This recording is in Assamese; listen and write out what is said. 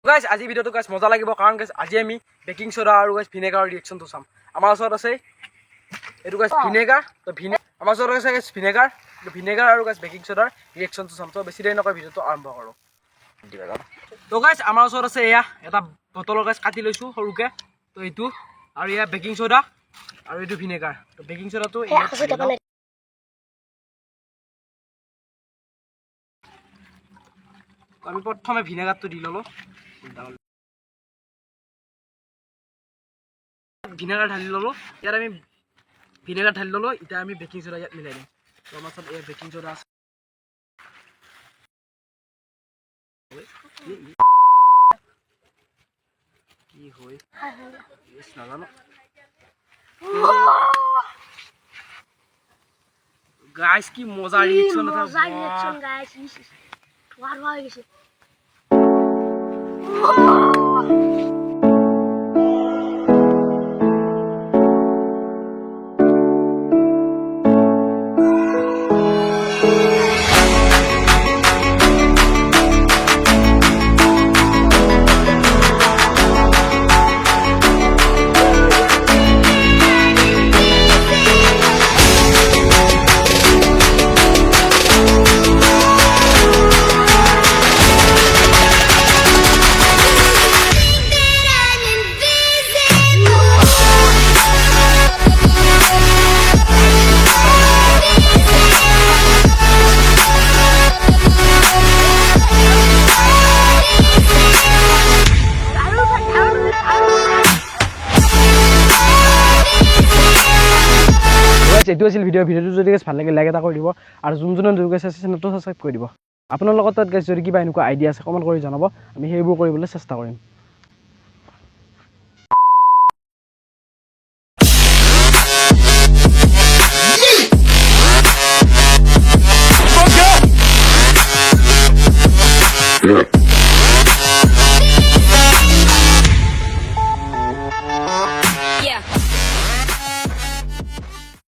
গাইজ আজি ভিডিওটো গাইজ মজা লাগিব কাৰণ গাইজ আজি আমি বেকিং সোডা আৰু গাইজ ভিনেগাৰৰ ৰিয়েকশ্যনটো চাম। আমাৰ ওচৰত আছে এইটো গাইজ ভিনেগাৰ, তো আমাৰ ওচৰত আছে গাইজ ভিনেগাৰ আৰু গাইজ বেকিং সোডাৰ ৰিয়েকশ্যনটো চাম। তো বেছি দেৰি নকৰি ভিডিওটো আৰম্ভ কৰোঁ। তো গাইজ আমাৰ ওচৰত আছে এয়া এটা বটলৰ গাইজ কাটি লৈছোঁ সৰুকৈ, তো এইটো আৰু এয়া বেকিং সোডা আৰু এইটো ভিনেগাৰ। তো বেকিং সোডাটো আমি প্ৰথমে ভিনেগাৰটো দি ল'লোঁ। ভিনেগাৰ ঢালি ল'লোঁ, ইয়াত আমি ভিনেগাৰ ঢালি ল'লোঁ। এতিয়া আমি বেকিং সোডা ইয়াত মিলাই দিম। তো আমাৰ ওচৰত এয়া বেকিং সোডা আছে। কি হয় নাজানো গাইজ, কি মজা ৰিয়েকশ্যন এইটো আছিল ভিডিঅ'টো যদি ভাল লাগে লাইক এটা কৰি দিব আৰু যোনজনে নতুন চাইছে চেনেলটো ছাবস্ক্ৰাইব কৰি দিব। আপোনাৰ লগত তাত যদি কিবা এনেকুৱা আইডিয়া আছে কমেণ্ট কৰি জনাব, আমি সেইবোৰ কৰিবলৈ চেষ্টা কৰিম। Yeah.